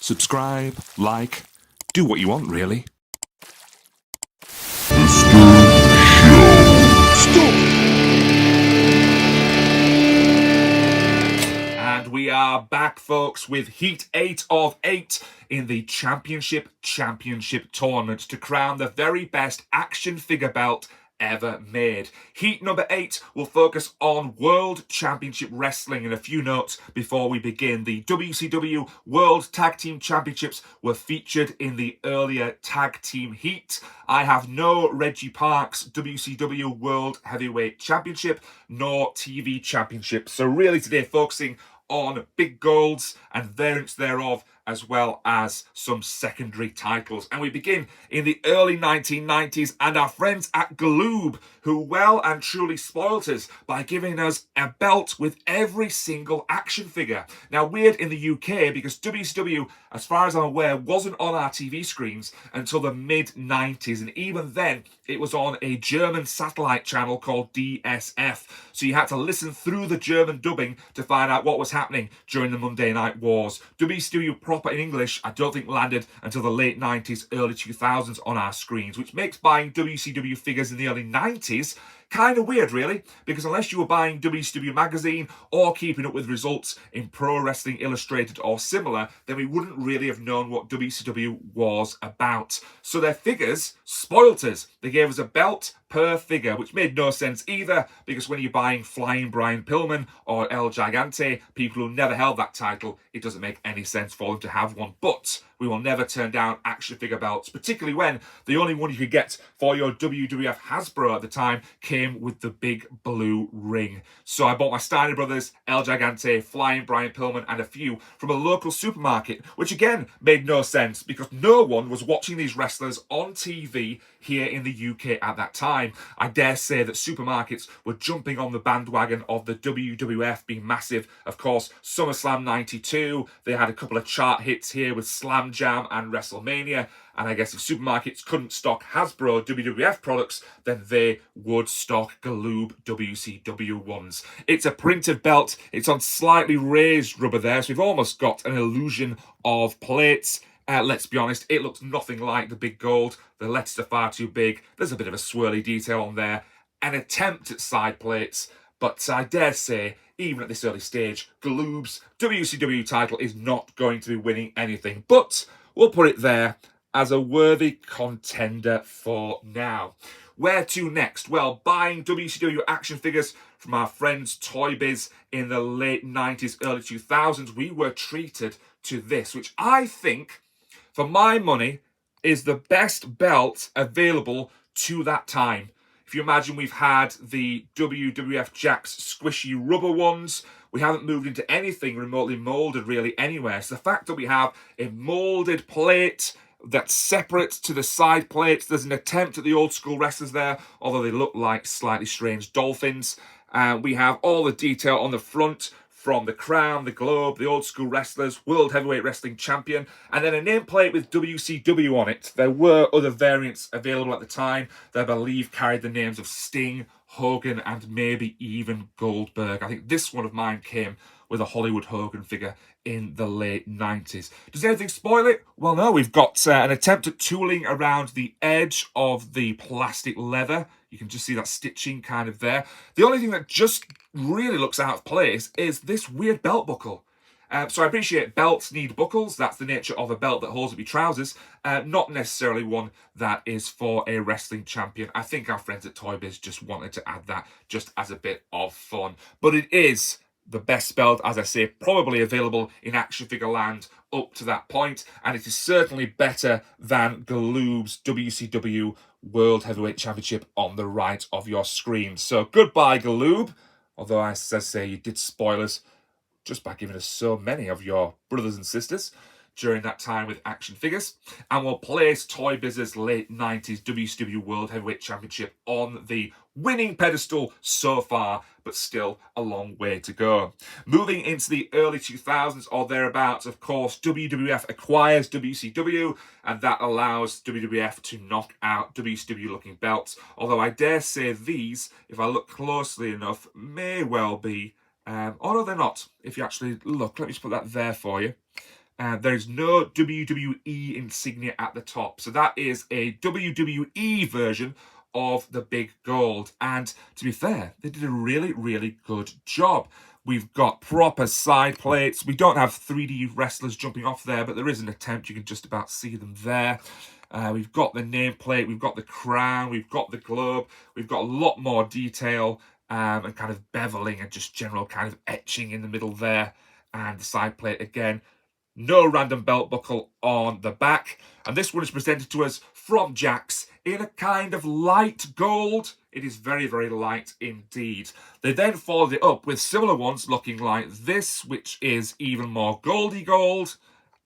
subscribe, like, do what you want, really. And we are back, folks, with Heat 8 of 8 in the Championship Tournament to crown the very best action figure belt ever made. Heat number 8 will focus on World Championship Wrestling. And a few notes before we begin. The WCW World Tag Team Championships were featured in the earlier Tag Team Heat. I have no Reggie Parks WCW World Heavyweight Championship nor TV Championship. So really today focusing on big golds and variants thereof, as well as some secondary titles. And we begin in the early 1990s and our friends at Galoob, who well and truly spoilt us by giving us a belt with every single action figure. Now, weird in the UK because WCW, as far as I'm aware, wasn't on our TV screens until the mid-90s. And even then, it was on a German satellite channel called DSF. So you had to listen through the German dubbing to find out what was happening during the Monday Night Wars. WCW proper in English, I don't think landed until the late 90s, early 2000s on our screens, which makes buying WCW figures in the early 90s kind of weird, really, because unless you were buying WCW magazine or keeping up with results in Pro Wrestling Illustrated or similar, then we wouldn't really have known what WCW was about. So their figures spoilt us. They gave us a belt per figure, which made no sense either, because when you're buying Flying Brian Pillman or El Gigante, people who never held that title, it doesn't make any sense for them to have one. But we will never turn down action figure belts, particularly when the only one you could get for your WWF Hasbro at the time came with the big blue ring. So I bought my Steiner Brothers, El Gigante, Flying Brian Pillman, and a few from a local supermarket, which again made no sense because no one was watching these wrestlers on TV here in the UK at that time. I dare say that supermarkets were jumping on the bandwagon of the WWF being massive. Of course, SummerSlam 92, they had a couple of chart hits here with Slam Jam and WrestleMania. And I guess if supermarkets couldn't stock Hasbro WWF products, then they would stock Galoob WCW ones. It's a printed belt. It's on slightly raised rubber there, so we've almost got an illusion of plates. Let's be honest, it looks nothing like the big gold. The letters are far too big. There's a bit of a swirly detail on there. An attempt at side plates, but I dare say, even at this early stage, Galoob's WCW title is not going to be winning anything. But we'll put it there as a worthy contender for now. Where to next? Well, buying WCW action figures from our friends Toy Biz in the late 90s, early 2000s, we were treated to this, which I think, for my money, is the best belt available to that time. If you imagine, we've had the WWF Jakks squishy rubber ones. We haven't moved into anything remotely molded really anywhere. So the fact that we have a molded plate that's separate to the side plates, there's an attempt at the old school wrestlers there, although they look like slightly strange dolphins. We have all the detail on the front from the crown, the globe, the old school wrestlers, World Heavyweight Wrestling Champion, and then a nameplate with WCW on it. There were other variants available at the time that I believe carried the names of Sting, Hogan, and maybe even Goldberg. I think this one of mine came with a Hollywood Hogan figure in the late 90s. Does anything spoil it? Well, no, we've got an attempt at tooling around the edge of the plastic leather. You can just see that stitching kind of there. The only thing that just really looks out of place is this weird belt buckle. So I appreciate belts need buckles. That's the nature of a belt that holds up your trousers. Not necessarily one that is for a wrestling champion. I think our friends at Toy Biz just wanted to add that just as a bit of fun. But it is the best belt, as I say, probably available in action figure land up to that point, and it is certainly better than Galoob's WCW World Heavyweight Championship on the right of your screen. So goodbye, Galoob, although as I say, you did spoil us just by giving us so many of your brothers and sisters during that time with action figures. And we'll place Toy Biz's late 90s WCW World Heavyweight Championship on the winning pedestal so far, but still a long way to go. Moving into the early 2000s or thereabouts, of course, WWF acquires WCW, and that allows WWF to knock out WCW looking belts. Although I dare say these, if I look closely enough, may well be, oh no, they're not. If you actually look, let me just put that there for you. There's no WWE insignia at the top. So that is a WWE version of the big gold. And to be fair, they did a really, really good job. We've got proper side plates. We don't have 3D wrestlers jumping off there, but there is an attempt. You can just about see them there. We've got the nameplate, we've got the crown, we've got the globe, we've got a lot more detail and kind of beveling and just general kind of etching in the middle there. And the side plate again. No random belt buckle on the back. And this one is presented to us from Jakks in a kind of light gold. It is very, very light indeed. They then followed it up with similar ones looking like this, which is even more goldy gold.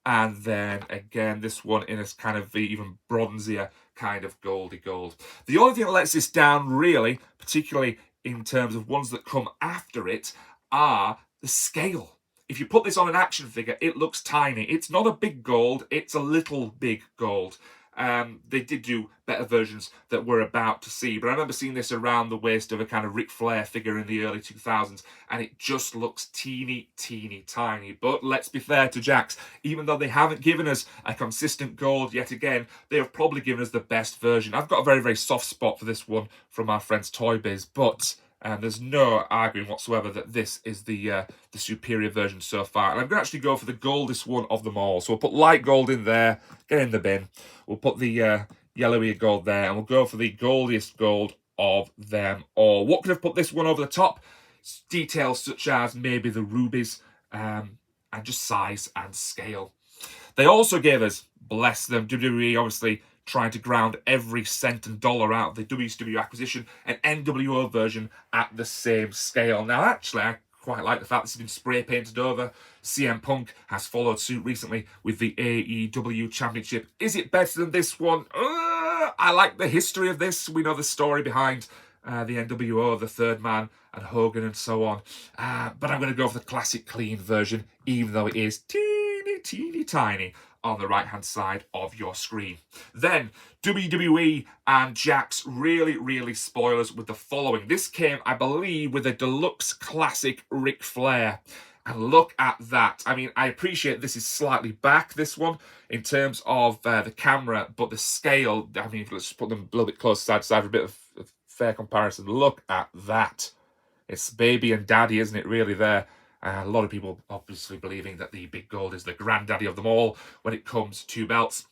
And then again, this one in a kind of even bronzier kind of goldy gold. The only thing that lets this down really, particularly in terms of ones that come after it, are the scale. If you put this on an action figure, it looks tiny. It's not a big gold, it's a little big gold. They did do better versions that we're about to see, but I remember seeing this around the waist of a kind of Ric Flair figure in the early 2000s, and it just looks teeny, teeny, tiny. But let's be fair to Jakks, even though they haven't given us a consistent gold yet again, they have probably given us the best version. I've got a very, very soft spot for this one from our friends Toy Biz, but there's no arguing whatsoever that this is the superior version so far. And I'm going to actually go for the goldest one of them all. So we'll put light gold in there, get in the bin. We'll put the yellowy gold there, and we'll go for the goldiest gold of them all. What could have put this one over the top? Details such as maybe the rubies and just size and scale. They also gave us, bless them, WWE obviously trying to ground every cent and dollar out of the WCW acquisition, an NWO version at the same scale. Now, actually, I quite like the fact this has been spray painted over. CM Punk has followed suit recently with the AEW Championship. Is it better than this one? I like the history of this. We know the story behind the NWO, the Third Man, and Hogan and so on. But I'm going to go for the classic clean version, even though it is teeny, teeny, tiny on the right-hand side of your screen. Then, WWE and Jakks really, really spoil us with the following. This came, I believe, with a deluxe classic Ric Flair. And look at that. I mean, I appreciate this is slightly back, this one, in terms of the camera, but the scale, I mean, let's just put them a little bit close side to side for a bit of fair comparison. Look at that. It's baby and daddy, isn't it, really, there? A lot of people obviously believing that the big gold is the granddaddy of them all when it comes to belts.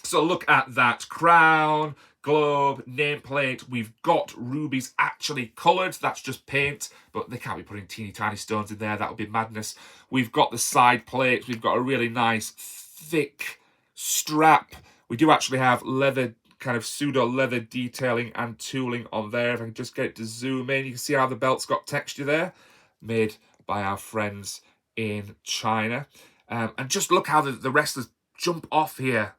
So look at that. Crown, globe, nameplate. We've got rubies actually coloured. That's just paint, but they can't be putting teeny tiny stones in there. That would be madness. We've got the side plates. We've got a really nice thick strap. We do actually have leather, kind of pseudo leather detailing and tooling on there. If I can just get it to zoom in, you can see how the belt's got texture there, made by our friends in China. And just look how the wrestlers jump off here,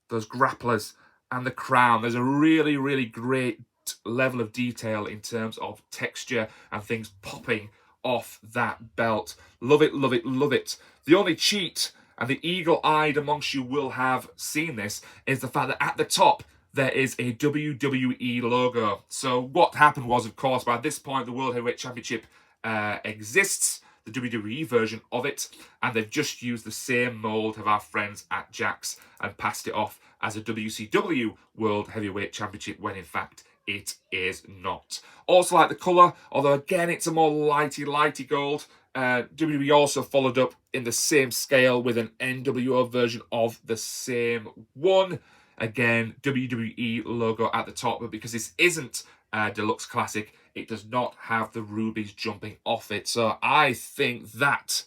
those grapplers, and the crown. There's a really, really great level of detail in terms of texture and things popping off that belt. Love it, love it, love it. The only cheat, and the eagle-eyed amongst you will have seen this, is the fact that at the top there is a WWE logo. So what happened was, of course, by this point the World Heavyweight Championship exists, the WWE version of it, and they've just used the same mold of our friends at Jakks and passed it off as a WCW World Heavyweight Championship when in fact it is not. Also like the colour, although again it's a more lighty gold. WWE also followed up in the same scale with an NWO version of the same one. Again, WWE logo at the top, but because this isn't Deluxe Classic, it does not have the rubies jumping off it. So I think that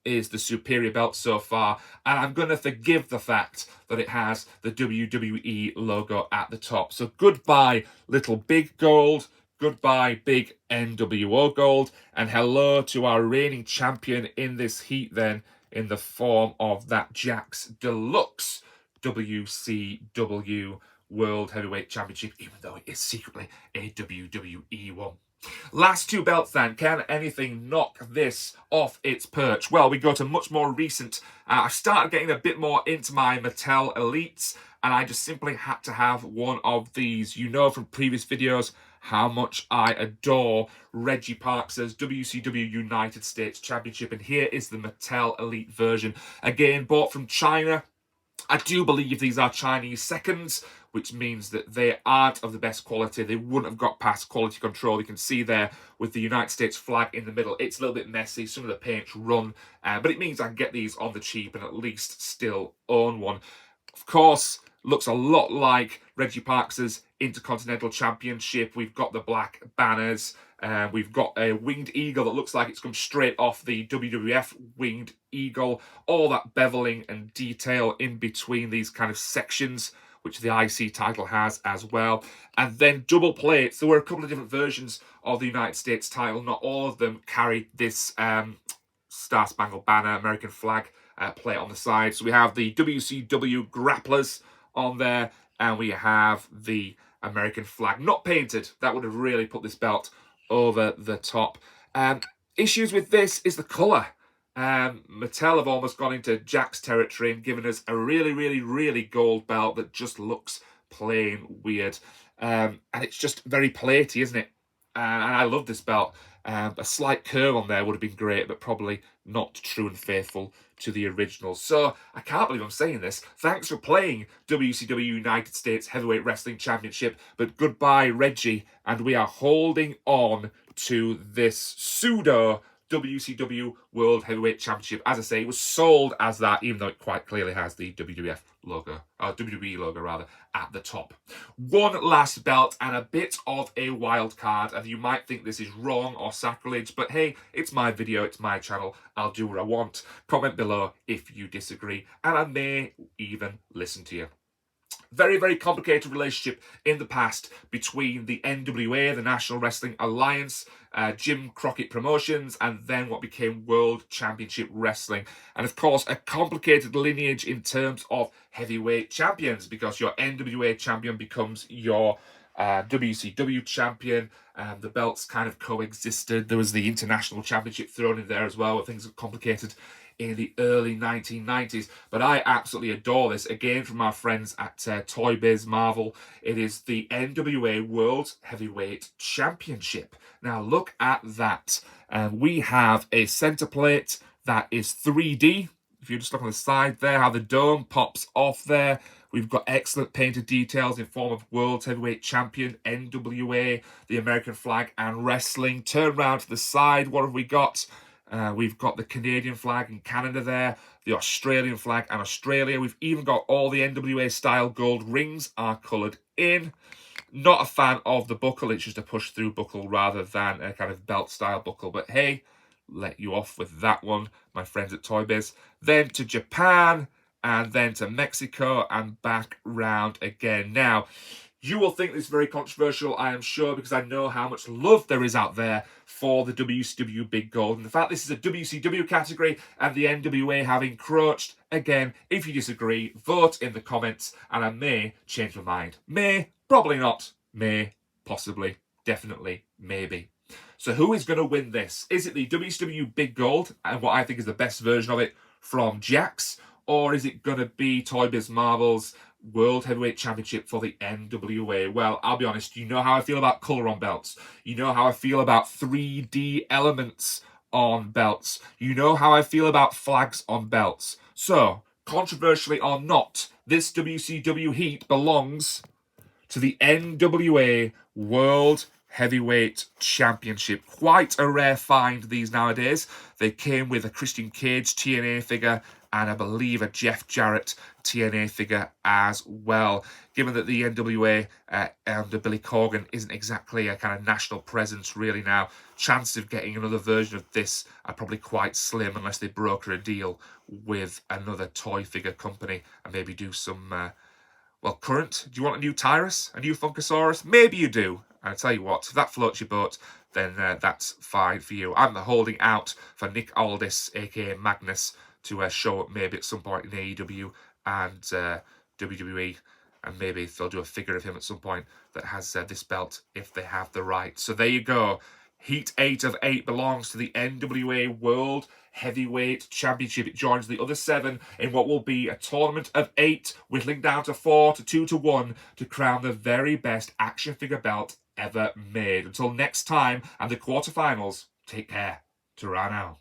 is the superior belt so far. And I'm going to forgive the fact that it has the WWE logo at the top. So goodbye, little big gold. Goodbye, big NWO gold. And hello to our reigning champion in this heat then, in the form of that Jakks Deluxe WCW World Heavyweight Championship, even though it is secretly a WWE one. Last two belts then. Can anything knock this off its perch? Well, we go to much more recent. I started getting a bit more into my Mattel Elites, and I just simply had to have one of these. You know from previous videos how much I adore Reggie Parks' WCW United States Championship. And here is the Mattel Elite version. Again, bought from China. I do believe these are Chinese seconds, which means that they aren't of the best quality. They wouldn't have got past quality control. You can see there with the United States flag in the middle, it's a little bit messy. Some of the paint's run, but it means I can get these on the cheap and at least still own one. Of course, looks a lot like Reggie Parks' Intercontinental Championship. We've got the black banners. We've got a winged eagle that looks like it's come straight off the WWF winged eagle. All that beveling and detail in between these kind of sections, which the IC title has as well. And then double plates. There were a couple of different versions of the United States title. Not all of them carried this Star Spangled Banner American flag plate on the side. So we have the WCW grapplers on there, and we have the American flag not painted. That would have really put this belt over the top. Issues with this is the colour. Mattel have almost gone into Jakks territory and given us a really, really, really gold belt that just looks plain weird. And it's just very platey, isn't it? And I love this belt. A slight curve on there would have been great, but probably not true and faithful to the original. So I can't believe I'm saying this. Thanks for playing WCW United States Heavyweight Wrestling Championship, but goodbye, Reggie. And we are holding on to this pseudo WCW World Heavyweight Championship. As I say, it was sold as that, even though it quite clearly has the WWF logo, or WWE logo rather, at the top. One last belt and a bit of a wild card, and you might think this is wrong or sacrilege, but hey, it's my video, it's my channel, I'll do what I want. Comment below if you disagree, and I may even listen to you. Very, very complicated relationship in the past between the NWA, the National Wrestling Alliance, Jim Crockett Promotions, and then what became World Championship Wrestling. And of course, a complicated lineage in terms of heavyweight champions, because your NWA champion becomes your WCW champion. The belts kind of coexisted. There was the International Championship thrown in there as well, where things got complicated in the early 1990s. But I absolutely adore this. Again, from our friends at Toy Biz Marvel, it is the NWA World Heavyweight Championship. Now look at that. We have a center plate that is 3D. If you just look on the side there, how the dome pops off there. We've got excellent painted details in form of World Heavyweight Champion, NWA, the American flag, and wrestling. Turn around to the side. What have we got? We've got the Canadian flag and Canada there, the Australian flag and Australia. We've even got all the NWA style gold rings are coloured in. Not a fan of the buckle. It's just a push through buckle rather than a kind of belt style buckle. But hey, let you off with that one, my friends at Toy Biz. Then to Japan, and then to Mexico, and back round again. Now, you will think this is very controversial, I am sure, because I know how much love there is out there for the WCW Big Gold. And the fact this is a WCW category and the NWA have encroached, again, if you disagree, vote in the comments and I may change my mind. May, probably not. May, possibly, definitely, maybe. So who is going to win this? Is it the WCW Big Gold and what I think is the best version of it from Jakks? Or is it going to be Toy Biz Marvel's World Heavyweight Championship for the NWA? Well, I'll be honest, you know how I feel about colour on belts. You know how I feel about 3D elements on belts. You know how I feel about flags on belts. So, controversially or not, this WCW heat belongs to the NWA World Heavyweight Championship. Quite a rare find these nowadays. They came with a Christian Cage TNA figure and I believe a Jeff Jarrett TNA figure as well. Given that the NWA under Billy Corgan isn't exactly a kind of national presence really now, chances of getting another version of this are probably quite slim unless they broker a deal with another toy figure company and maybe do some, well, current. Do you want a new Tyrus? A new Funkasaurus? Maybe you do. And I tell you what, if that floats your boat, then that's fine for you. I'm holding out for Nick Aldis, aka Magnus, to show up maybe at some point in AEW and WWE, and maybe they'll do a figure of him at some point that has this belt if they have the right. So there you go. Heat 8 of 8 belongs to the NWA World Heavyweight Championship. It joins the other 7 in what will be a tournament of 8, whittling down to 4 to 2 to 1 to crown the very best action figure belt ever made. Until next time and the quarterfinals, take care. Ta-ra now.